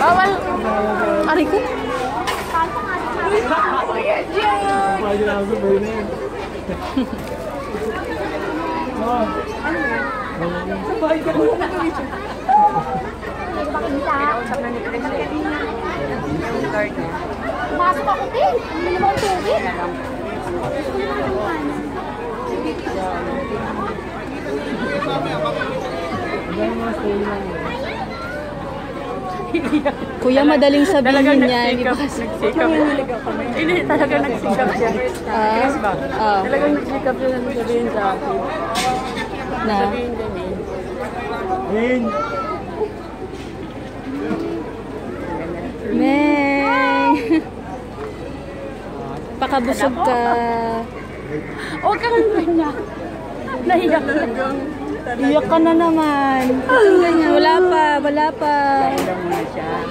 Bawal. Ari ko. Pumasok ako din. Hindi naman ang tubig. Kuya, madaling sabihin niya. Nagsikap. Hindi, talagang nagsikap siya. Yes ba? Talagang nagsikap siya na sabihin sa akin. Na? Sabihin din eh. Meng! Pakabusog ka. Huwag kang ganyan. Nahiyak ka. Iyak ka na naman. Wala pa, wala pa. Wala muna siya.